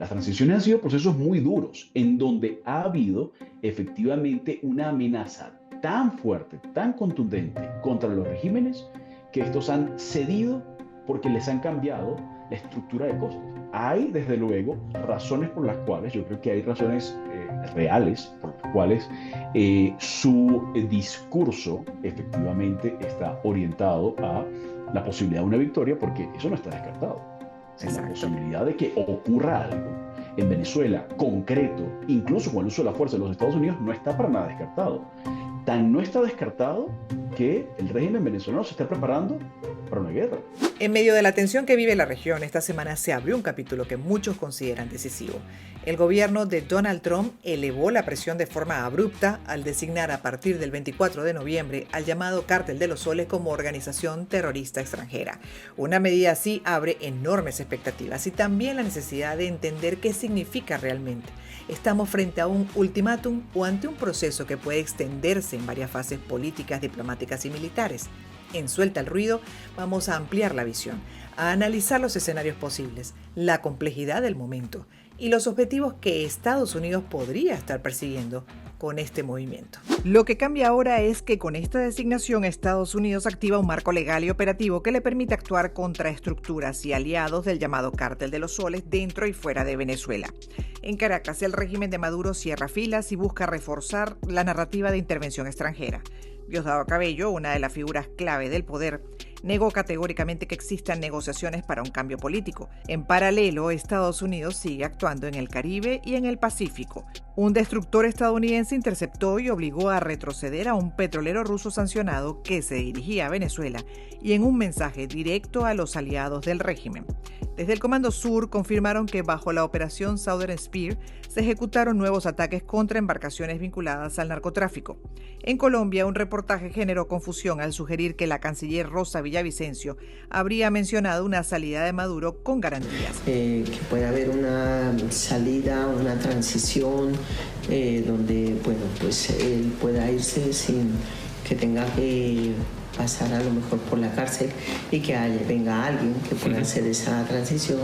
Las transiciones han sido procesos muy duros, en donde ha habido efectivamente una amenaza tan fuerte, tan contundente contra los regímenes, que estos han cedido porque les han cambiado la estructura de costos. Hay, desde luego, razones por las cuales, yo creo que hay razones reales por las cuales su discurso efectivamente está orientado a la posibilidad de una victoria, porque eso no está descartado. Si la Exacto. posibilidad de que ocurra algo en Venezuela concreto, incluso con el uso de la fuerza de los Estados Unidos, no está para nada descartado. Tan no está descartado que el régimen venezolano se está preparando para una guerra. En medio de la tensión que vive la región, esta semana se abrió un capítulo que muchos consideran decisivo. El gobierno de Donald Trump elevó la presión de forma abrupta al designar a partir del 24 de noviembre al llamado Cártel de los Soles como organización terrorista extranjera. Una medida así abre enormes expectativas y también la necesidad de entender qué significa realmente. ¿Estamos frente a un ultimátum o ante un proceso que puede extenderse en varias fases políticas, diplomáticas y militares? En Suelta el Ruido vamos a ampliar la visión, a analizar los escenarios posibles, la complejidad del momento y los objetivos que Estados Unidos podría estar persiguiendo con este movimiento. Lo que cambia ahora es que con esta designación Estados Unidos activa un marco legal y operativo que le permite actuar contra estructuras y aliados del llamado Cártel de los Soles dentro y fuera de Venezuela. En Caracas, el régimen de Maduro cierra filas y busca reforzar la narrativa de intervención extranjera. Diosdado Cabello, una de las figuras clave del poder, negó categóricamente que existan negociaciones para un cambio político. En paralelo, Estados Unidos sigue actuando en el Caribe y en el Pacífico. Un destructor estadounidense interceptó y obligó a retroceder a un petrolero ruso sancionado que se dirigía a Venezuela y en un mensaje directo a los aliados del régimen. Desde el Comando Sur confirmaron que bajo la operación Southern Spear se ejecutaron nuevos ataques contra embarcaciones vinculadas al narcotráfico. En Colombia, un reportaje generó confusión al sugerir que la canciller Rosa Villavicencio habría mencionado una salida de Maduro con garantías. Que pueda haber una salida, una transición donde, bueno, pues él pueda irse sin que tenga que pasar a lo mejor por la cárcel y que venga alguien que pueda hacer esa transición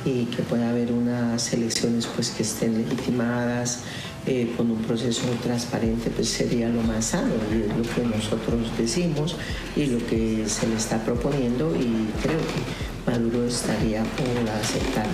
y que pueda haber unas elecciones pues que estén legitimadas con un proceso transparente, pues sería lo más sano y es lo que nosotros decimos y lo que se le está proponiendo y creo que Maduro estaría por aceptarlo.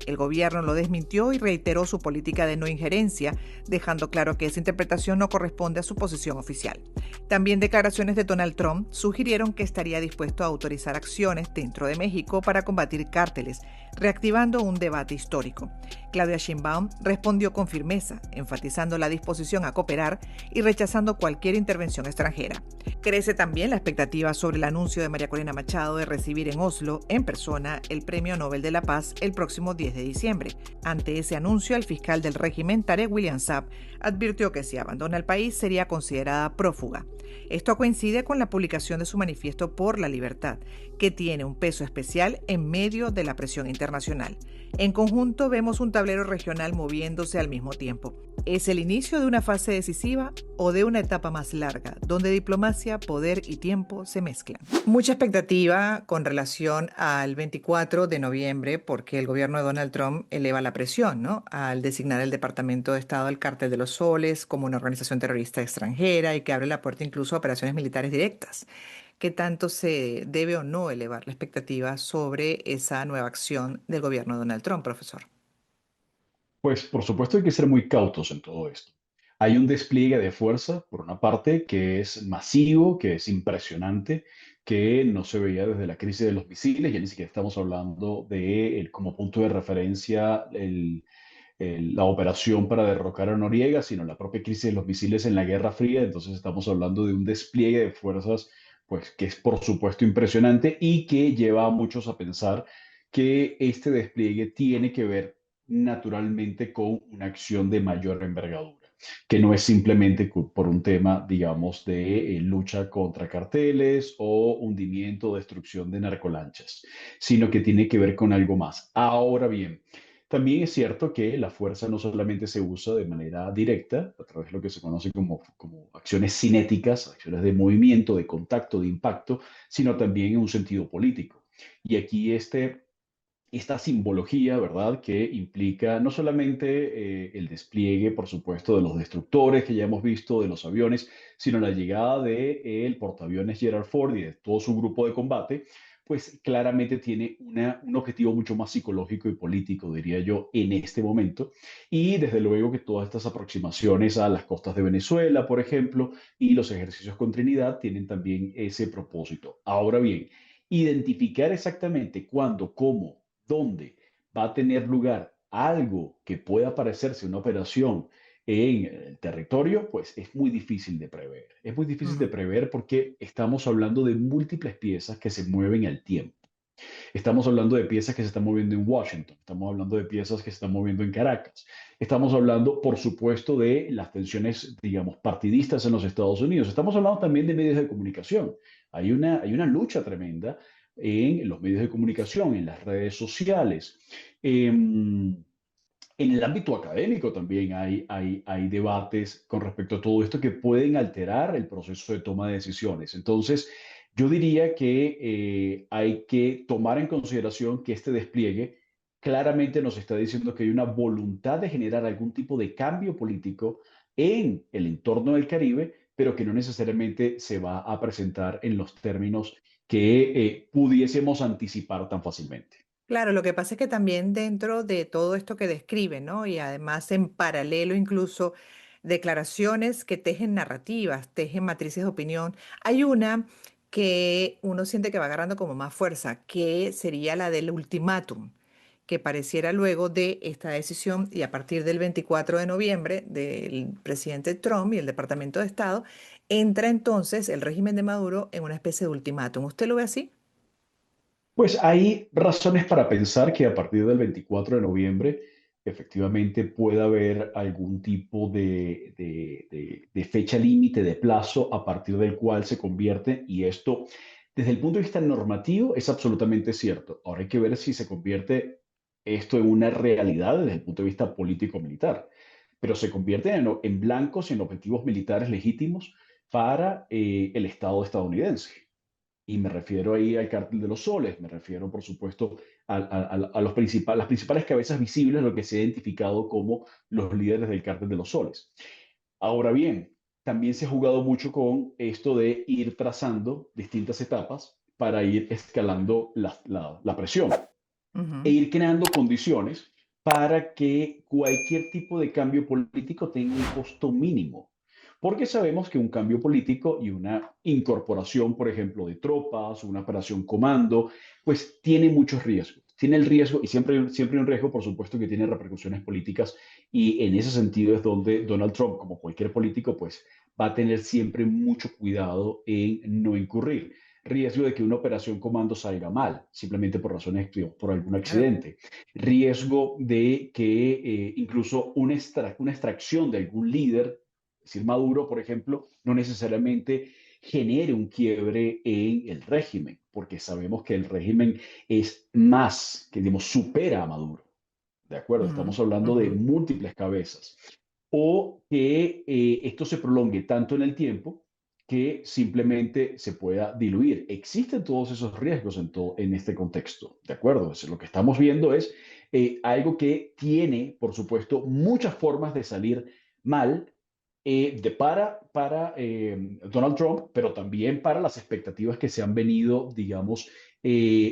El gobierno lo desmintió y reiteró su política de no injerencia, dejando claro que esa interpretación no corresponde a su posición oficial. También declaraciones de Donald Trump sugirieron que estaría dispuesto a autorizar acciones dentro de México para combatir cárteles, reactivando un debate histórico. Claudia Sheinbaum respondió con firmeza, enfatizando la disposición a cooperar y rechazando cualquier intervención extranjera. Crece también la expectativa sobre el anuncio de María Corina Machado de recibir en Oslo, en persona, el Premio Nobel de la Paz el próximo 10 de diciembre. Ante ese anuncio, el fiscal del régimen, Tarek William Saab, advirtió que si abandona el país sería considerada prófuga. Esto coincide con la publicación de su manifiesto por la libertad, que tiene un peso especial en medio de la presión internacional. En conjunto vemos un tablero regional moviéndose al mismo tiempo. ¿Es el inicio de una fase decisiva o de una etapa más larga, donde diplomacia, poder y tiempo se mezclan? Mucha expectativa con relación al 24 de noviembre, porque el gobierno de Donald Trump eleva la presión, ¿no?, al designar el Departamento de Estado al Cártel de los Soles como una organización terrorista extranjera y que abre la puerta incluso a operaciones militares directas. ¿Qué tanto se debe o no elevar la expectativa sobre esa nueva acción del gobierno de Donald Trump, profesor? Pues por supuesto hay que ser muy cautos en todo esto. Hay un despliegue de fuerza, por una parte, que es masivo, que es impresionante, que no se veía desde la crisis de los misiles, ya ni siquiera estamos hablando de como punto de referencia la operación para derrocar a Noriega, sino la propia crisis de los misiles en la Guerra Fría. Entonces estamos hablando de un despliegue de fuerzas, pues que es por supuesto impresionante y que lleva a muchos a pensar que este despliegue tiene que ver naturalmente con una acción de mayor envergadura, que no es simplemente por un tema, digamos, de lucha contra carteles o hundimiento o destrucción de narcolanchas, sino que tiene que ver con algo más. Ahora bien, también es cierto que la fuerza no solamente se usa de manera directa, a través de lo que se conoce como acciones cinéticas, acciones de movimiento, de contacto, de impacto, sino también en un sentido político. Y aquí esta simbología, ¿verdad?, que implica no solamente el despliegue, por supuesto, de los destructores que ya hemos visto, de los aviones, sino la llegada del portaaviones Gerald Ford y de todo su grupo de combate, pues claramente tiene un objetivo mucho más psicológico y político, diría yo, en este momento. Y desde luego que todas estas aproximaciones a las costas de Venezuela, por ejemplo, y los ejercicios con Trinidad tienen también ese propósito. Ahora bien, identificar exactamente cuándo, cómo, dónde va a tener lugar algo que pueda parecerse una operación en el territorio, pues es muy difícil de prever. Es muy difícil de Ujú. prever porque estamos hablando de múltiples piezas que se mueven al tiempo. Estamos hablando de piezas que se están moviendo en Washington, estamos hablando de piezas que se están moviendo en Caracas, estamos hablando, por supuesto, de las tensiones, digamos, partidistas en los Estados Unidos, estamos hablando también de medios de comunicación. Hay una lucha tremenda en los medios de comunicación, en las redes sociales. En el ámbito académico también hay debates con respecto a todo esto que pueden alterar el proceso de toma de decisiones. Entonces, yo diría que hay que tomar en consideración que este despliegue claramente nos está diciendo que hay una voluntad de generar algún tipo de cambio político en el entorno del Caribe, pero que no necesariamente se va a presentar en los términos que pudiésemos anticipar tan fácilmente. Claro, lo que pasa es que también dentro de todo esto que describe, ¿no? Y además en paralelo incluso declaraciones que tejen narrativas, tejen matrices de opinión. Hay una que uno siente que va agarrando como más fuerza, que sería la del ultimátum, que pareciera luego de esta decisión y a partir del 24 de noviembre del presidente Trump y el Departamento de Estado, entra entonces el régimen de Maduro en una especie de ultimátum. ¿Usted lo ve así? Pues hay razones para pensar que a partir del 24 de noviembre efectivamente pueda haber algún tipo de fecha límite, de plazo a partir del cual se convierte, y esto desde el punto de vista normativo es absolutamente cierto. Ahora hay que ver si se convierte esto en una realidad desde el punto de vista político-militar, pero se convierte en blancos y en objetivos militares legítimos para el Estado estadounidense. Y me refiero ahí al cártel de los soles, me refiero, por supuesto, a las principales cabezas visibles, lo que se ha identificado como los líderes del cártel de los soles. Ahora bien, también se ha jugado mucho con esto de ir trazando distintas etapas para ir escalando la presión e Ujú, ir creando condiciones para que cualquier tipo de cambio político tenga un costo mínimo. Porque sabemos que un cambio político y una incorporación, por ejemplo, de tropas, una operación comando, pues tiene muchos riesgos. Tiene el riesgo, y siempre hay un riesgo, por supuesto, que tiene repercusiones políticas, y en ese sentido es donde Donald Trump, como cualquier político, pues va a tener siempre mucho cuidado en no incurrir riesgo de que una operación comando salga mal, simplemente por razones, por algún claro. accidente, riesgo de que incluso una extracción de algún líder, es decir, Maduro, por ejemplo, no necesariamente genere un quiebre en el régimen, porque sabemos que el régimen es más, que digamos, supera a Maduro. ¿De acuerdo? Ujú, Estamos hablando ujú. de múltiples cabezas. O que esto se prolongue tanto en el tiempo que simplemente se pueda diluir. Existen todos esos riesgos en este contexto, ¿de acuerdo? Lo que estamos viendo es algo que tiene, por supuesto, muchas formas de salir mal para Donald Trump, pero también para las expectativas que se han venido, digamos,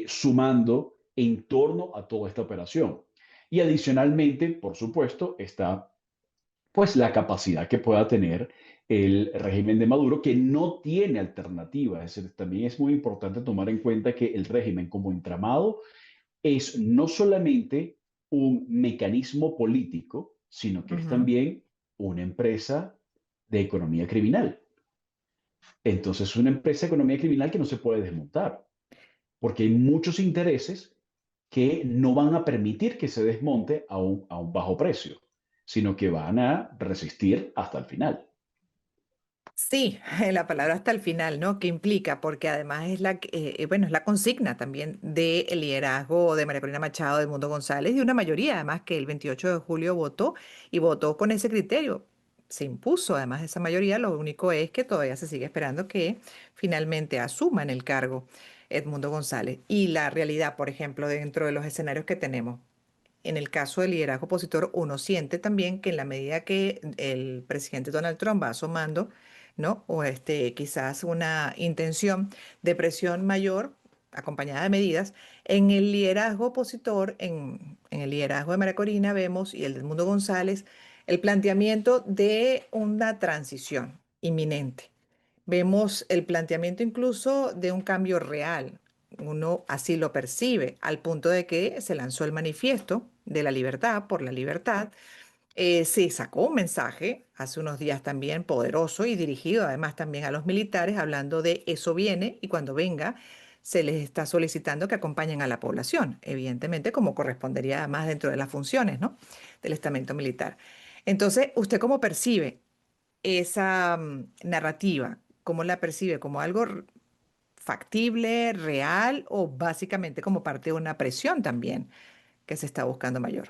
sumando en torno a toda esta operación. Y adicionalmente, por supuesto, está pues la capacidad que pueda tener el régimen de Maduro, que no tiene alternativa. Es decir, también es muy importante tomar en cuenta que el régimen como entramado es no solamente un mecanismo político, sino que es Ujú. también una empresa de economía criminal. Entonces, es una empresa de economía criminal que no se puede desmontar, porque hay muchos intereses que no van a permitir que se desmonte a un bajo precio, sino que van a resistir hasta el final. Sí, la palabra hasta el final, ¿no? ¿Qué implica? Porque además es bueno, es la consigna también del liderazgo de María Corina Machado, de Mundo González, y una mayoría, además, que el 28 de julio votó y votó con ese criterio. Se impuso, además, esa mayoría. Lo único es que todavía se sigue esperando que finalmente asuman el cargo. Edmundo González. Y la realidad, por ejemplo, dentro de los escenarios que tenemos. En el caso del liderazgo opositor, uno siente también que en la medida que el presidente Donald Trump va asomando, ¿no? O quizás una intención de presión mayor, acompañada de medidas, en el liderazgo opositor, en el liderazgo de María Corina vemos, y el de Edmundo González, el planteamiento de una transición inminente. Vemos el planteamiento incluso de un cambio real. Uno así lo percibe, al punto de que se lanzó el manifiesto de la libertad por la libertad. Se sacó un mensaje hace unos días también poderoso y dirigido además también a los militares, hablando de eso viene y cuando venga se les está solicitando que acompañen a la población, evidentemente como correspondería además dentro de las funciones, ¿no? Del estamento militar. Entonces, ¿usted cómo percibe esa narrativa? ¿Cómo la percibe? ¿Como algo factible, real o básicamente como parte de una presión también que se está buscando mayor?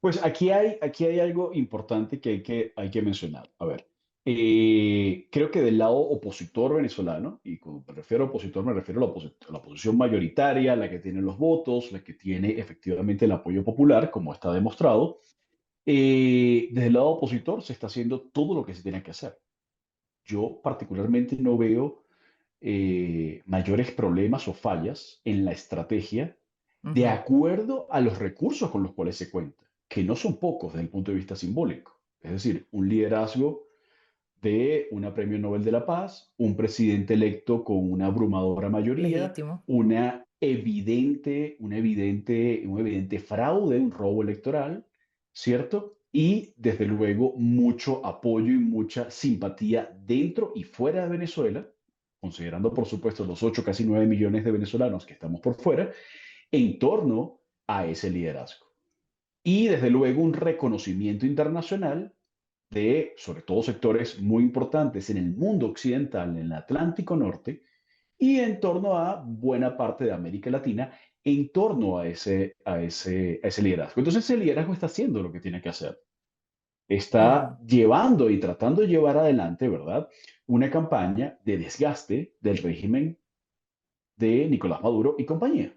Pues aquí hay algo importante que hay que mencionar. A ver, creo que del lado opositor venezolano, y cuando me refiero a opositor, me refiero a a la oposición mayoritaria, la que tiene los votos, la que tiene efectivamente el apoyo popular, como está demostrado, desde el lado opositor se está haciendo todo lo que se tiene que hacer. Yo particularmente no veo mayores problemas o fallas en la estrategia de Ujú. acuerdo a los recursos con los cuales se cuenta, que no son pocos desde el punto de vista simbólico. Es decir, un liderazgo de una Premio Nobel de la Paz, un presidente electo con una abrumadora mayoría, Legítimo. un evidente fraude, un robo electoral, ¿cierto? Y desde luego mucho apoyo y mucha simpatía dentro y fuera de Venezuela, considerando por supuesto los 8, casi 9 millones de venezolanos que estamos por fuera, en torno a ese liderazgo. Y desde luego un reconocimiento internacional de, sobre todo, sectores muy importantes en el mundo occidental, en el Atlántico Norte, y en torno a buena parte de América Latina, en torno a a ese liderazgo. Entonces, ese liderazgo está haciendo lo que tiene que hacer. Está Ujú. llevando y tratando de llevar adelante, ¿verdad? Una campaña de desgaste del régimen de Nicolás Maduro y compañía.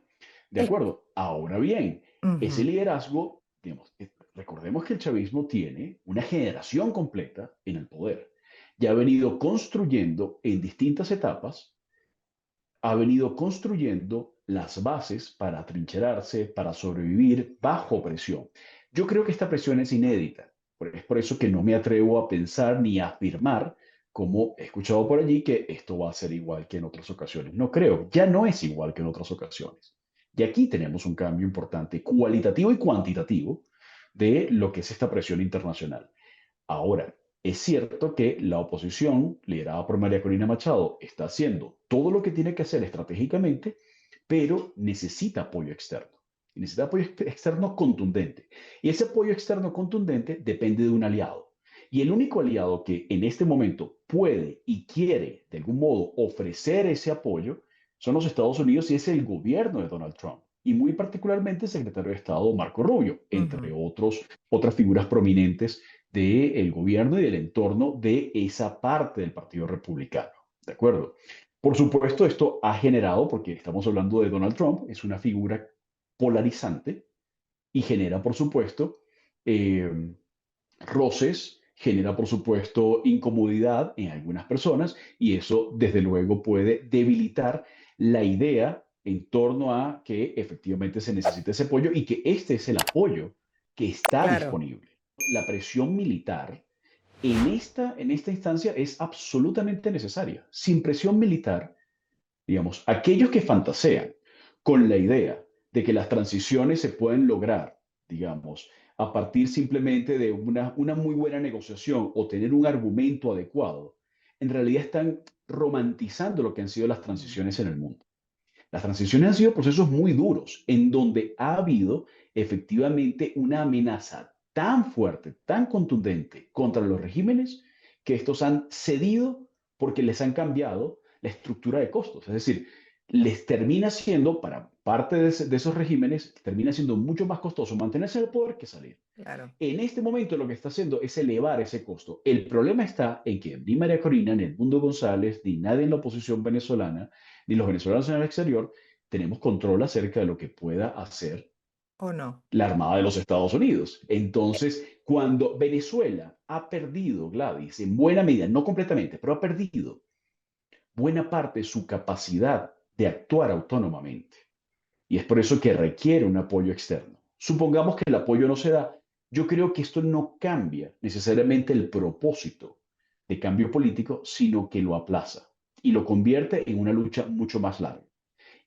De Es- acuerdo. Ahora bien, ese Ujú. liderazgo, digamos, recordemos que el chavismo tiene una generación completa en el poder. Ya ha venido construyendo en distintas etapas, ha venido construyendo las bases para atrincherarse, para sobrevivir bajo presión. Yo creo que esta presión es inédita. Es por eso que no me atrevo a pensar ni a afirmar, como he escuchado por allí, que esto va a ser igual que en otras ocasiones. No creo, ya no es igual que en otras ocasiones. Y aquí tenemos un cambio importante, cualitativo y cuantitativo, de lo que es esta presión internacional. Ahora, es cierto que la oposición, liderada por María Corina Machado, está haciendo todo lo que tiene que hacer estratégicamente, pero necesita apoyo externo. Necesita apoyo externo contundente. Y ese apoyo externo contundente depende de un aliado. Y el único aliado que en este momento puede y quiere, de algún modo, ofrecer ese apoyo son los Estados Unidos y es el gobierno de Donald Trump. Y muy particularmente el secretario de Estado Marco Rubio, entre Ujú. otras figuras prominentes del gobierno y del entorno de esa parte del Partido Republicano. ¿De acuerdo? Por supuesto, esto ha generado, porque estamos hablando de Donald Trump, es una figura polarizante y genera, por supuesto, eh, roces, genera, por supuesto, incomodidad en algunas personas y eso, desde luego, puede debilitar la idea en torno a que efectivamente se necesita ese apoyo y que este es el apoyo que está Claro, disponible. La presión militar en esta instancia es absolutamente necesaria. Sin presión militar, digamos, aquellos que fantasean con la idea de que las transiciones se pueden lograr, digamos, a partir simplemente de una muy buena negociación o tener un argumento adecuado, en realidad están romantizando lo que han sido las transiciones en el mundo. Las transiciones han sido procesos muy duros, en donde ha habido efectivamente una amenaza tan fuerte, tan contundente contra los regímenes, que estos han cedido porque les han cambiado la estructura de costos. Es decir, les termina siendo, para parte de esos regímenes, termina siendo mucho más costoso mantenerse en el poder que salir. Claro. En este momento lo que está haciendo es elevar ese costo. El problema está en que ni María Corina, ni el Mundo González, ni nadie en la oposición venezolana, ni los venezolanos en el exterior, tenemos control acerca de lo que pueda hacer ¿O no? la Armada de los Estados Unidos. Entonces, cuando Venezuela ha perdido, Gladys, en buena medida, no completamente, pero ha perdido buena parte de su capacidad de actuar autónomamente. Y es por eso que requiere un apoyo externo. Supongamos que el apoyo no se da. Yo creo que esto no cambia necesariamente el propósito de cambio político, sino que lo aplaza y lo convierte en una lucha mucho más larga.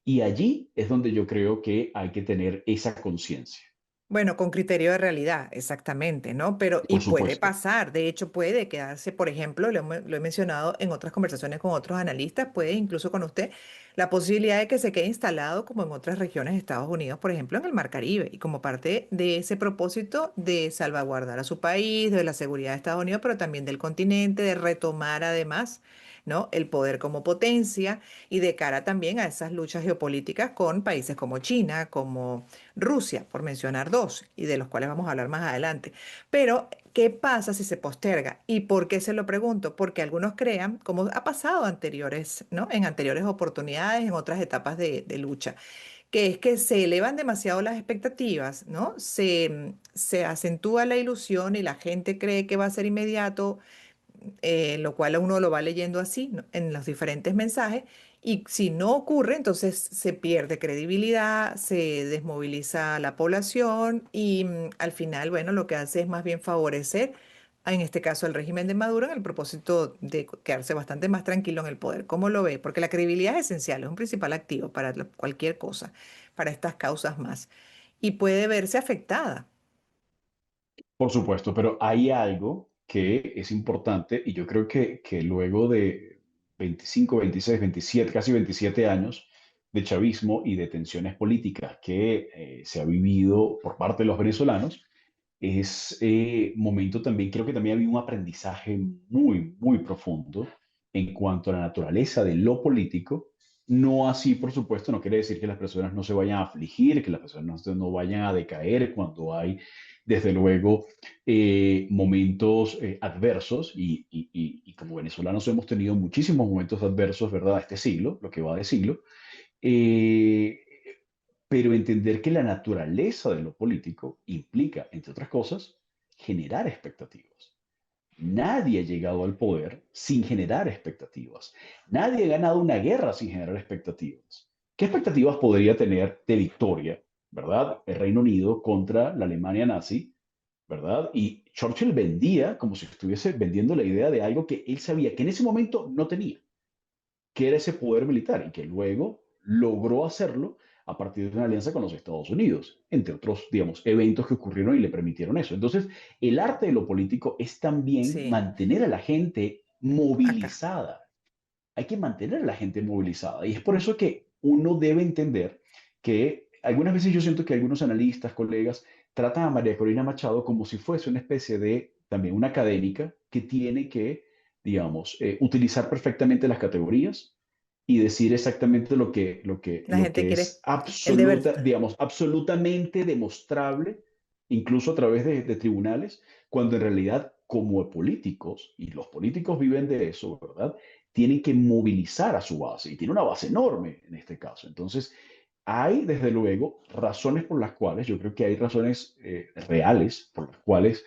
Y allí es donde yo creo que hay que tener esa conciencia, Bueno, con criterio de realidad, exactamente, ¿no? Pero, y por puede supuesto. pasar, de hecho puede quedarse, por ejemplo, lo he mencionado en otras conversaciones con otros analistas, puede incluso con usted, la posibilidad de que se quede instalado como en otras regiones de Estados Unidos, por ejemplo, en el Mar Caribe, y como parte de ese propósito de salvaguardar a su país, de la seguridad de Estados Unidos, pero también del continente, de retomar además, ¿no? El poder como potencia y de cara también a esas luchas geopolíticas con países como China, como Rusia, por mencionar dos, y de los cuales vamos a hablar más adelante. Pero, ¿qué pasa si se posterga? ¿Y por qué se lo pregunto? Porque algunos crean, como ha pasado anteriores, ¿no? En anteriores oportunidades, en otras etapas de lucha, que es que se elevan demasiado las expectativas, ¿no? Se acentúa la ilusión y la gente cree que va a ser inmediato, lo cual uno lo va leyendo así, ¿no? En los diferentes mensajes, y si no ocurre, entonces se pierde credibilidad, se desmoviliza la población y al final, bueno, lo que hace es más bien favorecer, en este caso, el régimen de Maduro en el propósito de quedarse bastante más tranquilo en el poder. ¿Cómo lo ve? Porque la credibilidad es esencial, es un principal activo para cualquier cosa, para estas causas más, y puede verse afectada. Por supuesto, pero hay algo que es importante y yo creo que luego de 25, 26, 27, casi 27 años de chavismo y de tensiones políticas que se ha vivido por parte de los venezolanos, es momento también, creo que también había un aprendizaje muy, muy profundo en cuanto a la naturaleza de lo político. No así, por supuesto, no quiere decir que las personas no se vayan a afligir, que las personas no vayan a decaer cuando hay, desde luego, momentos adversos y como venezolanos hemos tenido muchísimos momentos adversos, ¿verdad? Este siglo, lo que va de siglo. Eh, pero entender que la naturaleza de lo político implica, entre otras cosas, generar expectativas. Nadie ha llegado al poder sin generar expectativas. Nadie ha ganado una guerra sin generar expectativas. ¿Qué expectativas podría tener de victoria, verdad? El Reino Unido contra la Alemania nazi, ¿verdad? Y Churchill vendía como si estuviese vendiendo la idea de algo que él sabía que en ese momento no tenía, que era ese poder militar y que luego logró hacerlo a partir de una alianza con los Estados Unidos, entre otros, digamos, eventos que ocurrieron y le permitieron eso. Entonces, el arte de lo político es también Sí, mantener a la gente acá. movilizada. Hay que mantener a la gente movilizada. Y es por eso que uno debe entender que algunas veces yo siento que algunos analistas, colegas, tratan a María Corina Machado como si fuese una especie de, también una académica que tiene que, digamos, utilizar perfectamente las categorías y decir exactamente La lo gente que quiere es el deber. absoluta, digamos, absolutamente demostrable, incluso a través de tribunales, cuando en realidad como políticos, y los políticos viven de eso, ¿verdad? Tienen que movilizar a su base y tiene una base enorme en este caso. Entonces, hay desde luego razones por las cuales, yo creo que hay razones reales por las cuales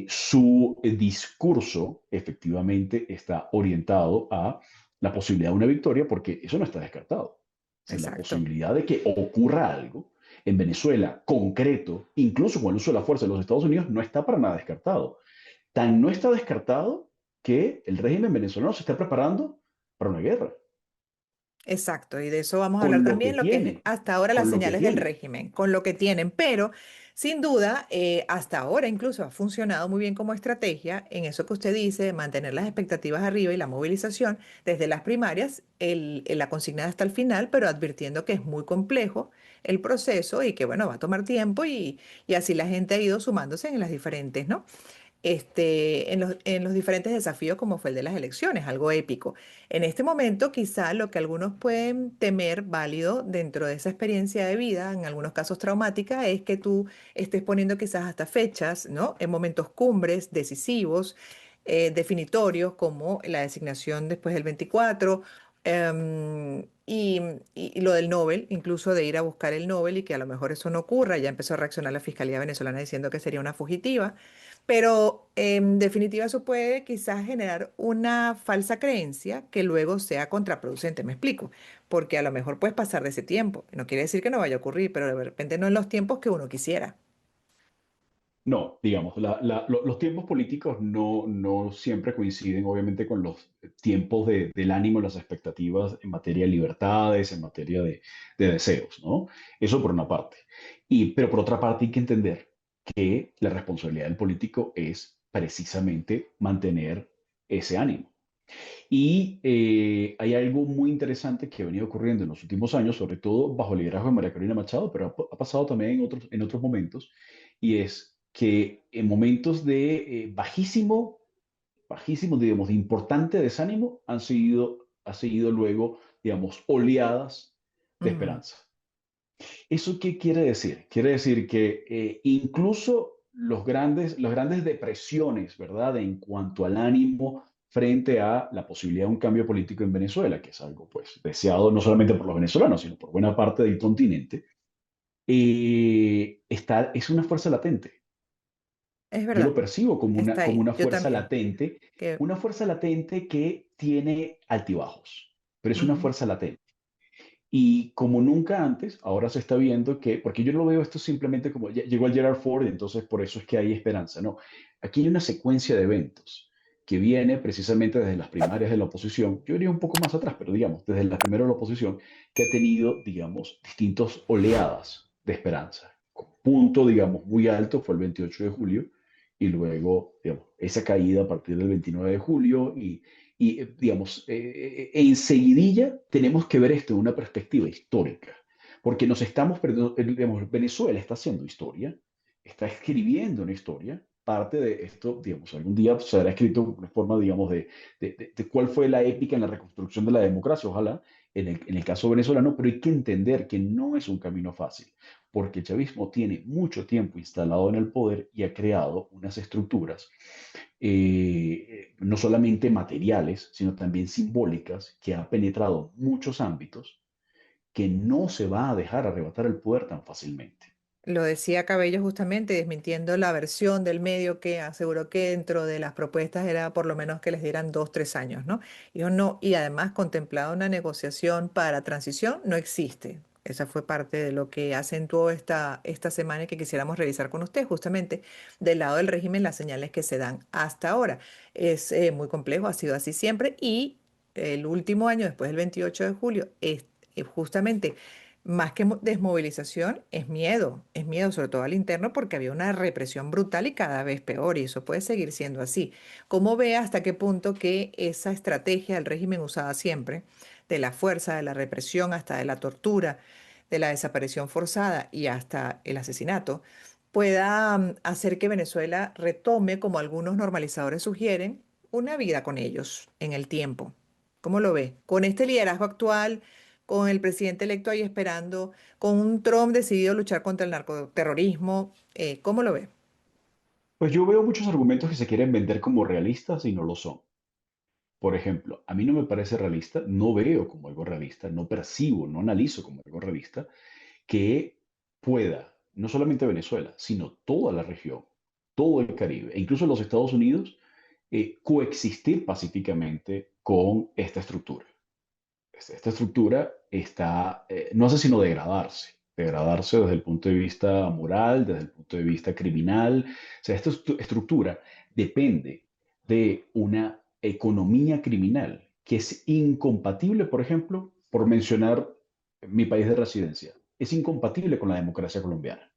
su discurso efectivamente está orientado a la posibilidad de una victoria, porque eso no está descartado. O sea, la Exacto. posibilidad de que ocurra algo en Venezuela concreto, incluso con el uso de la fuerza de los Estados Unidos, no está para nada descartado. Tan no está descartado que el régimen venezolano se está preparando para una guerra, Exacto, y de eso vamos a hablar con lo que también, lo que es tiene, hasta ahora las con lo que señales del tiene. régimen, con lo que tienen, pero sin duda, hasta ahora incluso ha funcionado muy bien como estrategia en eso que usted dice, de mantener las expectativas arriba y la movilización desde las primarias, la consigna hasta el final, pero advirtiendo que es muy complejo el proceso y que, bueno, va a tomar tiempo y así la gente ha ido sumándose en las diferentes, ¿no? en los diferentes desafíos como fue el de las elecciones, algo épico. En este momento, quizá lo que algunos pueden temer válido dentro de esa experiencia de vida, en algunos casos traumática, es que tú estés poniendo quizás hasta fechas, ¿no? En momentos cumbres, decisivos, definitorios, como la designación después del 24. Y lo del Nobel, incluso de ir a buscar el Nobel y que a lo mejor eso no ocurra, ya empezó a reaccionar la Fiscalía venezolana diciendo que sería una fugitiva. Pero en definitiva eso puede quizás generar una falsa creencia que luego sea contraproducente, me explico, porque a lo mejor puedes pasar de ese tiempo. No quiere decir que no vaya a ocurrir, pero de repente no en los tiempos que uno quisiera. No, digamos, los tiempos políticos no siempre coinciden, obviamente, con los tiempos del ánimo, las expectativas en materia de libertades, en materia de deseos, ¿no? Eso por una parte. Pero por otra parte hay que entender que la responsabilidad del político es precisamente mantener ese ánimo. Y hay algo muy interesante que ha venido ocurriendo en los últimos años, sobre todo bajo el liderazgo de María Corina Machado, pero ha pasado también en otros momentos, y es que en momentos de bajísimo, digamos, de importante desánimo, ha seguido luego, digamos, oleadas de Mm, esperanza. ¿Eso qué quiere decir? Quiere decir que incluso las grandes depresiones, ¿verdad? En cuanto al ánimo frente a la posibilidad de un cambio político en Venezuela, que es algo pues deseado no solamente por los venezolanos, sino por buena parte del continente, es una fuerza latente. es Yo lo verdad, percibo está como ahí. una Yo también. Que, una fuerza latente que tiene altibajos, pero es una ujú, fuerza latente. Y como nunca antes, ahora se está viendo que, porque yo lo veo esto simplemente como, llegó el Gerard Ford, entonces por eso es que hay esperanza. No, aquí hay una secuencia de eventos que viene precisamente desde las primarias de la oposición, yo iría un poco más atrás, pero digamos, desde las primarias de la oposición, que ha tenido, digamos, distintas oleadas de esperanza. Punto, digamos, muy alto fue el 28 de julio y luego, digamos, esa caída a partir del 29 de julio digamos, enseguidilla tenemos que ver esto en una perspectiva histórica, porque nos estamos perdiendo, digamos, Venezuela está haciendo historia, está escribiendo una historia, parte de esto, digamos, algún día será escrito una forma, digamos, de cuál fue la épica en la reconstrucción de la democracia, ojalá, en el caso venezolano, pero hay que entender que no es un camino fácil, porque el chavismo tiene mucho tiempo instalado en el poder y ha creado unas estructuras no solamente materiales, sino también simbólicas, que ha penetrado muchos ámbitos, que no se va a dejar arrebatar el poder tan fácilmente. lo decía Cabello justamente, desmintiendo la versión del medio que aseguró que dentro de las propuestas era por lo menos que les dieran 2, 3 años, ¿no? Y yo no, y además contemplado una negociación para transición no existe. Esa fue parte de lo que acentuó esta semana y que quisiéramos revisar con usted, justamente del lado del régimen, las señales que se dan hasta ahora. Es muy complejo, ha sido así siempre, y el último año, después del 28 de julio, es justamente más que desmovilización, es miedo sobre todo al interno porque había una represión brutal y cada vez peor y eso puede seguir siendo así. ¿Cómo ve hasta qué punto que esa estrategia del régimen usada siempre, de la fuerza, de la represión, hasta de la tortura, de la desaparición forzada y hasta el asesinato, pueda hacer que Venezuela retome, como algunos normalizadores sugieren, una vida con ellos en el tiempo? ¿Cómo lo ve? Con este liderazgo actual, con el presidente electo ahí esperando, con un Trump decidido a luchar contra el narcoterrorismo, ¿cómo lo ve? Pues yo veo muchos argumentos que se quieren vender como realistas y no lo son. Por ejemplo, a mí no me parece realista, no veo como algo realista, no percibo, no analizo como algo realista que pueda, no solamente Venezuela, sino toda la región, todo el Caribe e incluso los Estados Unidos, coexistir pacíficamente con esta estructura. Esta estructura no hace sino degradarse desde el punto de vista moral, desde el punto de vista criminal. O sea, esta estructura depende de una economía criminal que es incompatible, por ejemplo, por mencionar mi país de residencia, es incompatible con la democracia colombiana.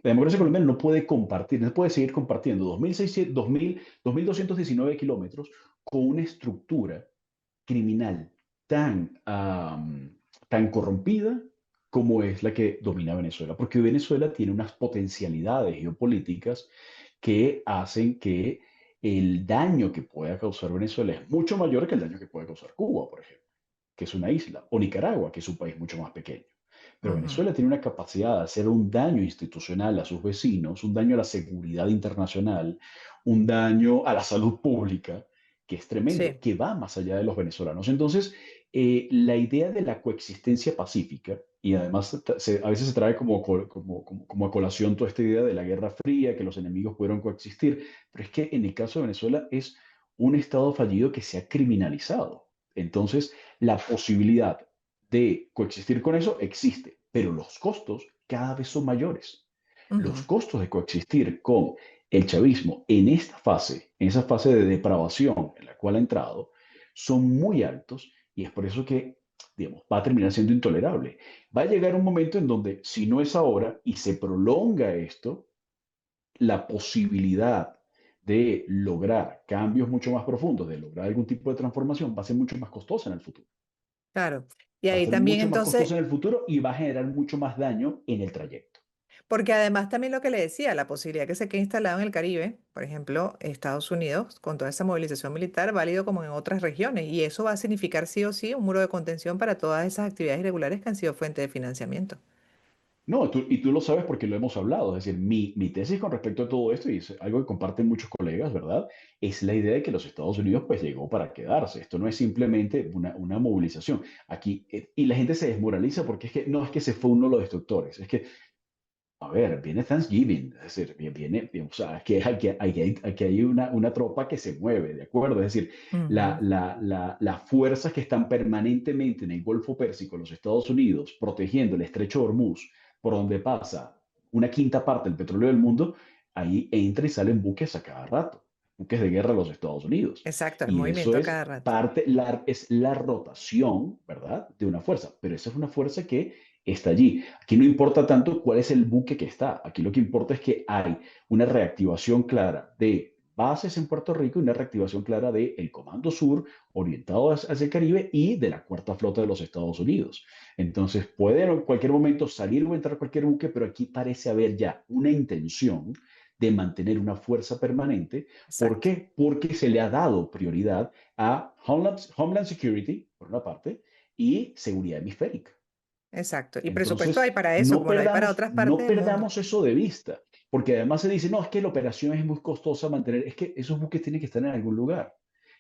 La democracia Mm. colombiana no puede compartir, no puede seguir compartiendo 2.219 kilómetros con una estructura criminal tan, tan corrompida como es la que domina Venezuela, porque Venezuela tiene unas potencialidades geopolíticas que hacen que el daño que pueda causar Venezuela es mucho mayor que el daño que puede causar Cuba, por ejemplo, que es una isla, o Nicaragua, que es un país mucho más pequeño. Pero Ujú. Venezuela tiene una capacidad de hacer un daño institucional a sus vecinos, un daño a la seguridad internacional, un daño a la salud pública, que es tremendo, Sí. que va más allá de los venezolanos. Entonces, la idea de la coexistencia pacífica, y además a veces se trae como a colación toda esta idea de la Guerra Fría, que los enemigos pudieron coexistir, pero es que en el caso de Venezuela es un Estado fallido que se ha criminalizado. Entonces, la posibilidad de coexistir con eso existe, pero los costos cada vez son mayores. Los Ujú. costos de coexistir con el chavismo en esta fase, en esa fase de depravación en la cual ha entrado, son muy altos y es por eso que, digamos, va a terminar siendo intolerable. Va a llegar un momento en donde, si no es ahora y se prolonga esto, la posibilidad de lograr cambios mucho más profundos, de lograr algún tipo de transformación, va a ser mucho más costosa en el futuro. Claro. Y Va a ahí ser también mucho más entonces, costosa en el futuro y va a generar mucho más daño en el trayecto. porque además también lo que le decía, la posibilidad que se quede instalado en el Caribe, por ejemplo, Estados Unidos, con toda esa movilización militar, válido como en otras regiones, y eso va a significar sí o sí un muro de contención para todas esas actividades irregulares que han sido fuente de financiamiento. No, y tú lo sabes porque lo hemos hablado. Es decir, mi tesis con respecto a todo esto, y es algo que comparten muchos colegas, ¿verdad? Es la idea de que los Estados Unidos pues llegó para quedarse. Esto no es simplemente una movilización. Aquí, y la gente se desmoraliza porque es que no es que se fue uno de los destructores, es que a ver, viene Thanksgiving, es decir, o sea, aquí hay una tropa que se mueve, ¿de acuerdo? Es decir, Ujú. las fuerzas que están permanentemente en el Golfo Pérsico, los Estados Unidos, protegiendo el Estrecho de Hormuz, por donde pasa una quinta parte del petróleo del mundo, ahí entra y salen buques a cada rato, buques de guerra de los Estados Unidos. Exacto, el Y eso movimiento a es cada rato. parte, es la rotación, ¿verdad? De una fuerza, pero esa es una fuerza que está allí. Aquí no importa tanto cuál es el buque que está. Aquí lo que importa es que hay una reactivación clara de bases en Puerto Rico y una reactivación clara del Comando Sur orientado hacia el Caribe y de la Cuarta Flota de los Estados Unidos. Entonces puede en cualquier momento salir o entrar cualquier buque, pero aquí parece haber ya una intención de mantener una fuerza permanente. ¿Por Exacto, qué? Porque se le ha dado prioridad a Homeland Security, por una parte, y seguridad hemisférica. exacto. Y presupuesto hay Entonces, para eso, como lo hay para otras no partes del mundo. perdamos eso de vista, porque además se dice, no, es que la operación es muy costosa mantener, es que esos buques tienen que estar en algún lugar.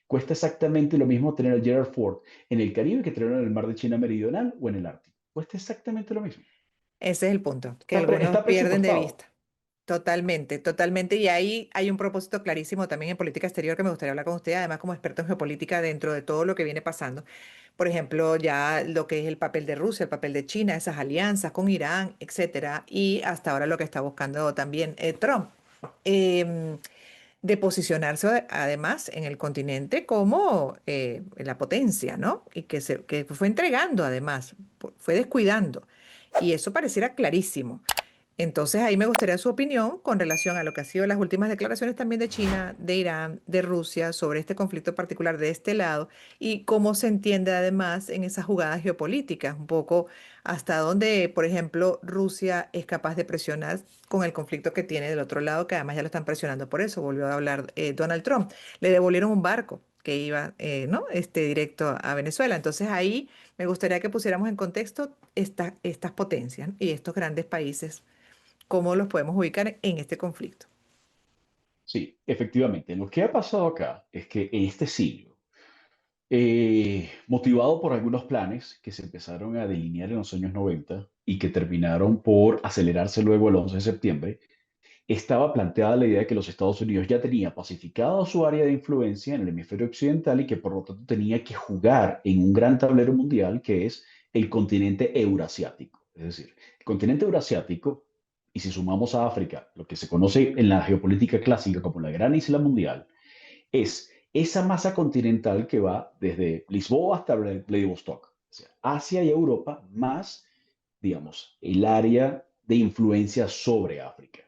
Cuesta exactamente lo mismo tener el Gerald Ford en el Caribe que tenerlo en el mar de China Meridional o en el Ártico. Cuesta exactamente lo mismo. Ese es el punto, que algunos Está pierden de presupuestado. vista. Totalmente, totalmente. Y ahí hay un propósito clarísimo también en política exterior que me gustaría hablar con usted, además como experto en geopolítica dentro de todo lo que viene pasando. Por ejemplo, ya lo que es el papel de Rusia, el papel de China, esas alianzas con Irán, etcétera. Y hasta ahora lo que está buscando también Trump. Em, de posicionarse además en el continente como la potencia, ¿no? Y que fue entregando además, fue descuidando. Y eso pareciera clarísimo. Entonces ahí me gustaría su opinión con relación a lo que han sido las últimas declaraciones también de China, de Irán, de Rusia sobre este conflicto particular de este lado y cómo se entiende además en esas jugadas geopolíticas, un poco hasta dónde, por ejemplo, Rusia es capaz de presionar con el conflicto que tiene del otro lado, que además ya lo están presionando por eso, volvió a hablar Donald Trump, le devolvieron un barco que iba, ¿no? Directo a Venezuela. Entonces ahí me gustaría que pusiéramos en contexto estas potencias, ¿no? Y estos grandes países cómo los podemos ubicar en este conflicto. Sí, efectivamente. Lo que ha pasado acá es que en este siglo, motivado por algunos planes que se empezaron a delinear en los años 90 y que terminaron por acelerarse luego el 11 de septiembre, estaba planteada la idea de que los Estados Unidos ya tenía pacificado su área de influencia en el hemisferio occidental y que por lo tanto tenía que jugar en un gran tablero mundial que es el continente eurasiático. Es decir, el continente eurasiático, y si sumamos a África, lo que se conoce en la geopolítica clásica como la gran isla mundial, es esa masa continental que va desde Lisboa hasta Vladivostok, o sea, Asia y Europa, más, digamos, el área de influencia sobre África.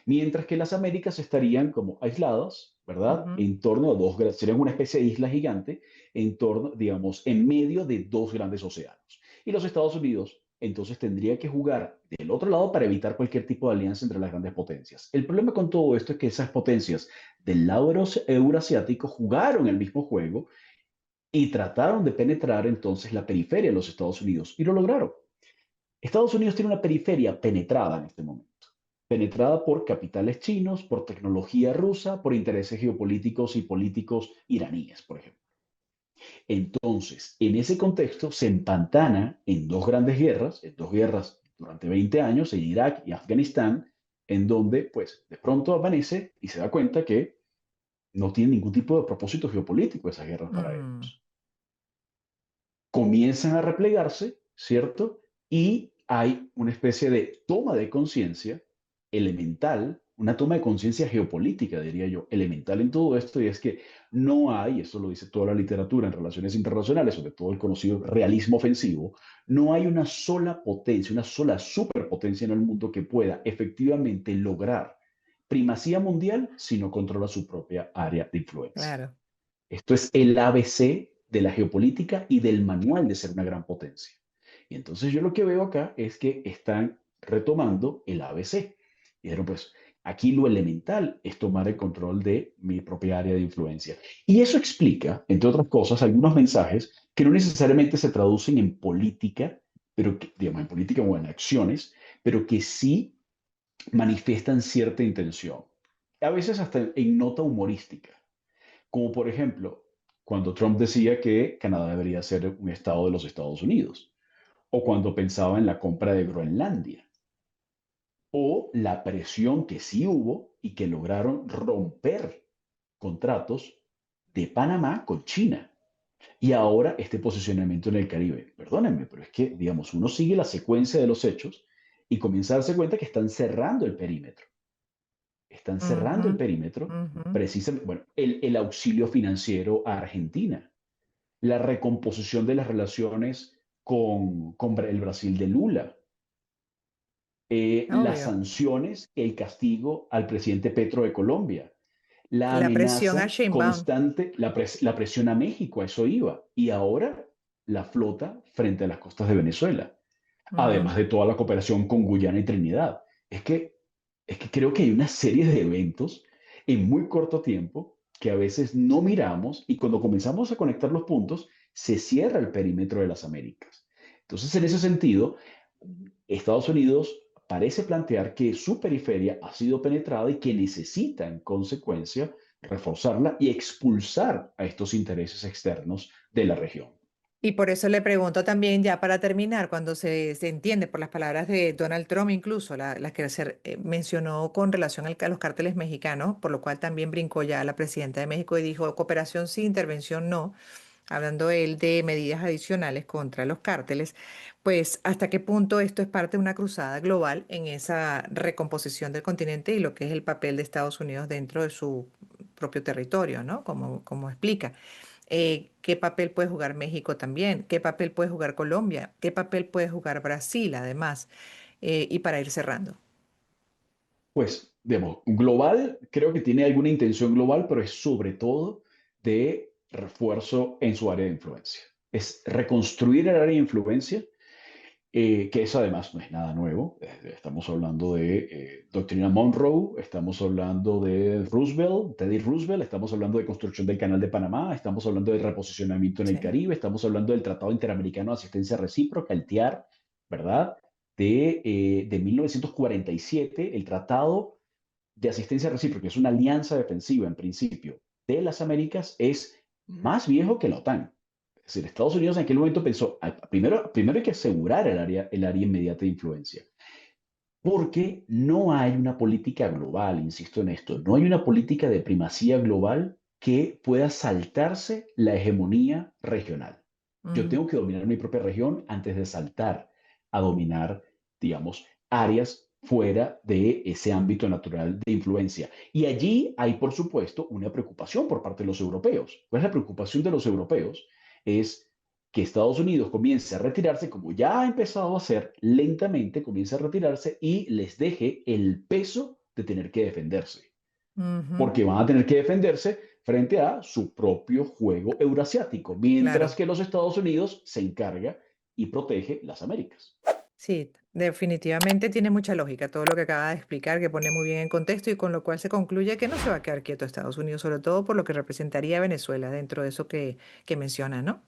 Mientras que las Américas estarían como aisladas, ¿verdad? Ujú. En torno a serían una especie de isla gigante, en torno, digamos, en medio de dos grandes océanos. Y los Estados Unidos entonces tendría que jugar del otro lado para evitar cualquier tipo de alianza entre las grandes potencias. El problema con todo esto es que esas potencias del lado euroasiático jugaron el mismo juego y trataron de penetrar entonces la periferia de los Estados Unidos y lo lograron. Estados Unidos tiene una periferia penetrada en este momento, penetrada por capitales chinos, por tecnología rusa, por intereses geopolíticos y políticos iraníes, por ejemplo. Entonces, en ese contexto se empantana en dos guerras durante 20 años, en Irak y Afganistán, en donde, pues, de pronto amanece y se da cuenta que no tiene ningún tipo de propósito geopolítico esas guerras para Mm, ellos. Comienzan a replegarse, ¿cierto? Y hay una especie de toma de conciencia elemental, una toma de conciencia geopolítica, diría yo, elemental en todo esto, y es que no hay, esto lo dice toda la literatura en relaciones internacionales, sobre todo el conocido realismo ofensivo, no hay una sola potencia, una sola superpotencia en el mundo que pueda efectivamente lograr primacía mundial si no controla su propia área de influencia. claro. Esto es el ABC de la geopolítica y del manual de ser una gran potencia. Y entonces yo lo que veo acá es que están retomando el ABC. Y dijeron, pues aquí lo elemental es tomar el control de mi propia área de influencia. Y eso explica, entre otras cosas, algunos mensajes que no necesariamente se traducen en política, pero que, digamos, en política o en acciones, pero que sí manifiestan cierta intención. A veces hasta en nota humorística. Como por ejemplo, cuando Trump decía que Canadá debería ser un estado de los Estados Unidos, o cuando pensaba en la compra de Groenlandia, o la presión que sí hubo y que lograron romper contratos de Panamá con China. Y ahora este posicionamiento en el Caribe. Perdónenme, pero es que, digamos, uno sigue la secuencia de los hechos y comienza a darse cuenta que están cerrando el perímetro. Están cerrando el Ujú, perímetro, ujú. precisamente, bueno, el auxilio financiero a Argentina, la recomposición de las relaciones con el Brasil de Lula, las Obvio. sanciones, el castigo al presidente Petro de Colombia, la La presión a amenaza Sheinbaum. constante, la presión a México, a eso iba, y ahora la flota frente a las costas de Venezuela, Ujú. además de toda la cooperación con Guyana y Trinidad. Es que, es que creo que hay una serie de eventos en muy corto tiempo que a veces no miramos y cuando comenzamos a conectar los puntos, se cierra el perímetro de las Américas. Entonces, en ese sentido, Estados Unidos parece plantear que su periferia ha sido penetrada y que necesita, en consecuencia, reforzarla y expulsar a estos intereses externos de la región. Y por eso le pregunto también, ya para terminar, cuando se entiende por las palabras de Donald Trump, incluso las que se mencionó con relación a los cárteles mexicanos, por lo cual también brincó ya la presidenta de México y dijo cooperación sí, intervención no, hablando él de medidas adicionales contra los cárteles, pues hasta qué punto esto es parte de una cruzada global en esa recomposición del continente y lo que es el papel de Estados Unidos dentro de su propio territorio, ¿no? Como explica. ¿Qué papel puede jugar México también? ¿Qué papel puede jugar Colombia? ¿Qué papel puede jugar Brasil además? Y para ir cerrando. Pues, digamos, global, creo que tiene alguna intención global, pero es sobre todo de refuerzo en su área de influencia. Es reconstruir el área de influencia, que eso además no es nada nuevo. Estamos hablando de doctrina Monroe, estamos hablando de Roosevelt, Teddy Roosevelt, estamos hablando de construcción del Canal de Panamá, estamos hablando del reposicionamiento en el Sí. Caribe, estamos hablando del Tratado Interamericano de Asistencia Recíproca, el TIAR, ¿verdad? De 1947, el Tratado de Asistencia Recíproca, que es una alianza defensiva en principio de las Américas, es más viejo que la OTAN. Es decir, Estados Unidos en aquel momento pensó, primero hay que asegurar el área inmediata de influencia, porque no hay una política global, insisto en esto, no hay una política de primacía global que pueda saltarse la hegemonía regional. Yo Ujú. tengo que dominar mi propia región antes de saltar a dominar, digamos, áreas fuera de ese ámbito natural de influencia. Y allí hay, por supuesto, una preocupación por parte de los europeos. ¿Cuál es la preocupación de los europeos? Es que Estados Unidos comience a retirarse, como ya ha empezado a hacer, lentamente comience a retirarse y les deje el peso de tener que defenderse, Ujú. porque van a tener que defenderse frente a su propio juego eurasiático, mientras Claro. que los Estados Unidos se encarga y protege las Américas. Sí, definitivamente tiene mucha lógica todo lo que acaba de explicar, que pone muy bien en contexto y con lo cual se concluye que no se va a quedar quieto Estados Unidos, sobre todo por lo que representaría Venezuela dentro de eso que menciona, ¿no?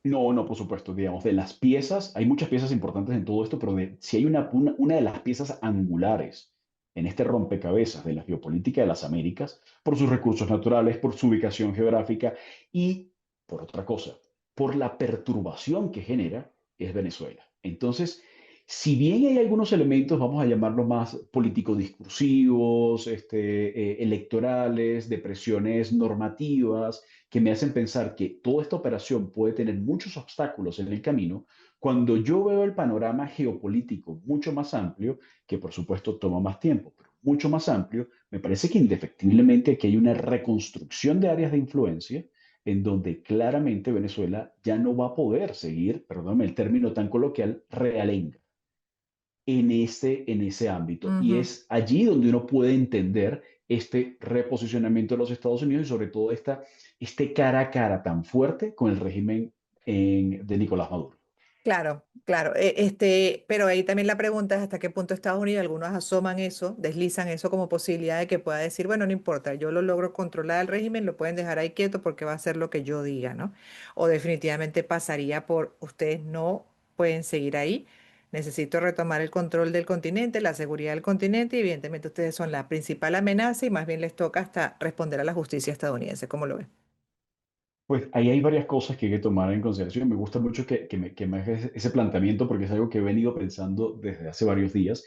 No, no, por supuesto, digamos, de las piezas, hay muchas piezas importantes en todo esto, pero si hay una de las piezas angulares en este rompecabezas de la geopolítica de las Américas, por sus recursos naturales, por su ubicación geográfica y por otra cosa, por la perturbación que genera, es Venezuela. Entonces, si bien hay algunos elementos, vamos a llamarlos más político-discursivos, electorales, de presiones normativas, que me hacen pensar que toda esta operación puede tener muchos obstáculos en el camino, cuando yo veo el panorama geopolítico mucho más amplio, que por supuesto toma más tiempo, pero mucho más amplio, me parece que indefectiblemente aquí hay una reconstrucción de áreas de influencia en donde claramente Venezuela ya no va a poder seguir, perdóname el término tan coloquial, realenga en ese ámbito. Y Ujú. es allí donde uno puede entender este reposicionamiento de los Estados Unidos y sobre todo este cara a cara tan fuerte con el régimen de Nicolás Maduro. Claro, claro. Pero ahí también la pregunta es hasta qué punto Estados Unidos, algunos asoman eso, deslizan eso como posibilidad de que pueda decir, bueno, no importa, yo lo logro controlar al régimen, lo pueden dejar ahí quieto porque va a hacer lo que yo diga, ¿no? O definitivamente pasaría por, ustedes no pueden seguir ahí, necesito retomar el control del continente, la seguridad del continente, y evidentemente ustedes son la principal amenaza y más bien les toca hasta responder a la justicia estadounidense, ¿cómo lo ven? Pues ahí hay varias cosas que hay que tomar en consideración. Me gusta mucho que me hagas ese planteamiento porque es algo que he venido pensando desde hace varios días,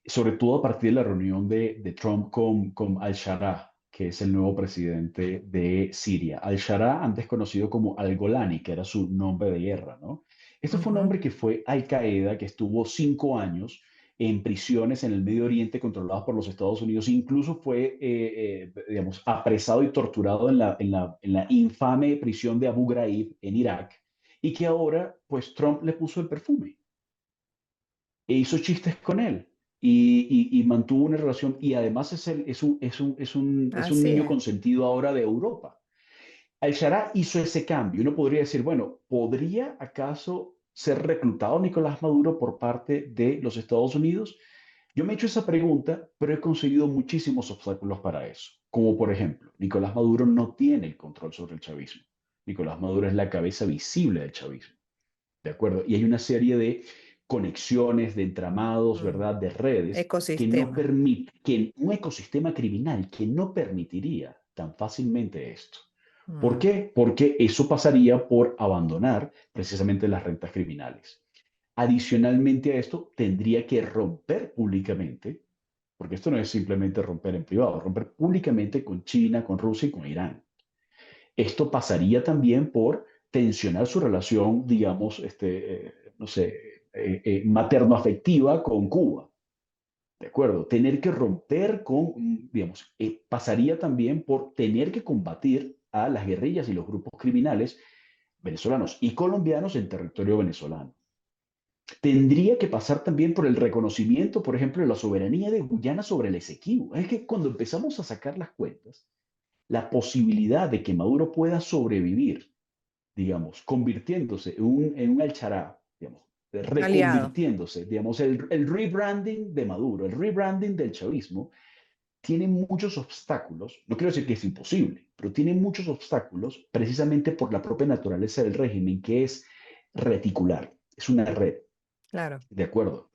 sobre todo a partir de la reunión de Trump con al-Sharaa, que es el nuevo presidente de Siria. Al-Sharaa, antes conocido como al-Golani, que era su nombre de guerra, ¿no? Este fue un Ujú. hombre que fue Al-Qaeda, que estuvo 5 años en prisiones en el Medio Oriente controladas por los Estados Unidos. Incluso fue, digamos, apresado y torturado en la infame prisión de Abu Ghraib en Irak y que ahora, pues, Trump le puso el perfume e hizo chistes con él y mantuvo una relación y además es un Así niño es. consentido ahora de Europa. Al-Sharaa hizo ese cambio. Uno podría decir, bueno, ¿podría acaso ser reclutado Nicolás Maduro por parte de los Estados Unidos? Yo me he hecho esa pregunta, pero he conseguido muchísimos obstáculos para eso. Como por ejemplo, Nicolás Maduro no tiene el control sobre el chavismo. Nicolás Maduro es la cabeza visible del chavismo, ¿de acuerdo? Y hay una serie de conexiones, de entramados, Mm. ¿verdad? De redes que no Ecosistema. permite, que un ecosistema criminal que no permitiría tan fácilmente esto. ¿Por Mm. qué? Porque eso pasaría por abandonar precisamente las rentas criminales. Adicionalmente a esto, tendría que romper públicamente, porque esto no es simplemente romper en privado, romper públicamente con China, con Rusia y con Irán. Esto pasaría también por tensionar su relación, digamos, no sé, materno-afectiva con Cuba. ¿De acuerdo? Tener que romper con, digamos, pasaría también por tener que combatir a las guerrillas y los grupos criminales venezolanos y colombianos en territorio venezolano. Tendría que pasar también por el reconocimiento, por ejemplo, de la soberanía de Guyana sobre el Esequibo. Es que cuando empezamos a sacar las cuentas, la posibilidad de que Maduro pueda sobrevivir, digamos, convirtiéndose en un Al-Sharaa, digamos, Aliado. reconvirtiéndose, digamos, el rebranding de Maduro, el rebranding del chavismo, tiene muchos obstáculos, no quiero decir que es imposible, pero tiene muchos obstáculos precisamente por la propia naturaleza del régimen, que es reticular, es una red, Claro. ¿de acuerdo?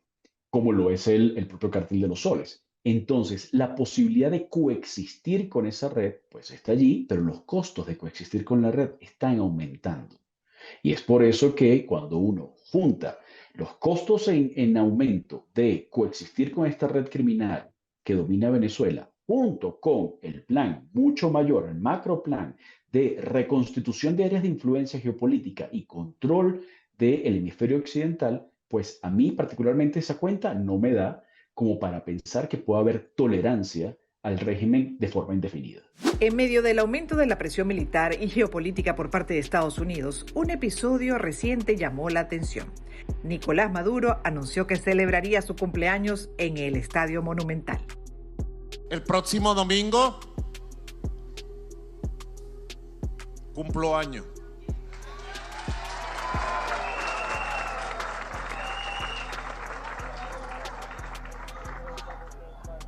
Como lo es el propio Cártel de los Soles. Entonces, la posibilidad de coexistir con esa red, pues está allí, pero los costos de coexistir con la red están aumentando. Y es por eso que cuando uno junta los costos en aumento de coexistir con esta red criminal que domina Venezuela, junto con el plan mucho mayor, el macro plan de reconstitución de áreas de influencia geopolítica y control del hemisferio occidental, pues a mí particularmente esa cuenta no me da como para pensar que pueda haber tolerancia al régimen de forma indefinida. En medio del aumento de la presión militar y geopolítica por parte de Estados Unidos, un episodio reciente llamó la atención. Nicolás Maduro anunció que celebraría su cumpleaños en el Estadio Monumental. El próximo domingo cumplo año.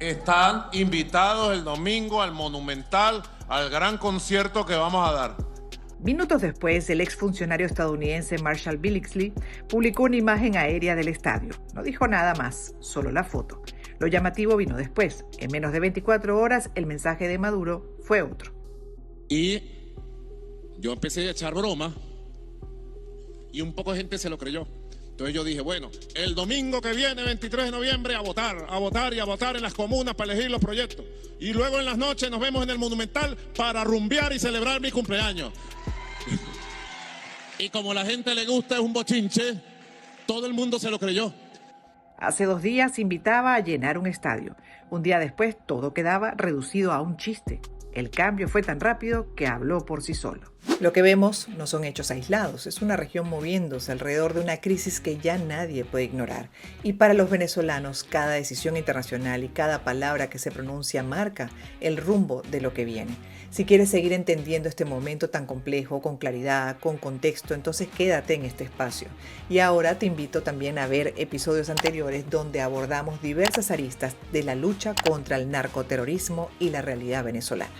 están invitados el domingo al Monumental, al gran concierto que vamos a dar. Minutos después, el exfuncionario estadounidense Marshall Billingsley publicó una imagen aérea del estadio. No dijo nada más, solo la foto. Lo llamativo vino después. En menos de 24 horas, el mensaje de Maduro fue otro. Y yo empecé a echar broma y un poco de gente se lo creyó. Entonces yo dije, bueno, el domingo que viene, 23 de noviembre, a votar y a votar en las comunas para elegir los proyectos. Y luego en las noches nos vemos en el Monumental para rumbear y celebrar mi cumpleaños. Y como a la gente le gusta, es un bochinche, todo el mundo se lo creyó. Hace 2 días invitaba a llenar un estadio. Un día después todo quedaba reducido a un chiste. El cambio fue tan rápido que habló por sí solo. Lo que vemos no son hechos aislados, es una región moviéndose alrededor de una crisis que ya nadie puede ignorar. Y para los venezolanos, cada decisión internacional y cada palabra que se pronuncia marca el rumbo de lo que viene. Si quieres seguir entendiendo este momento tan complejo, con claridad, con contexto, entonces quédate en este espacio. Y ahora te invito también a ver episodios anteriores donde abordamos diversas aristas de la lucha contra el narcoterrorismo y la realidad venezolana.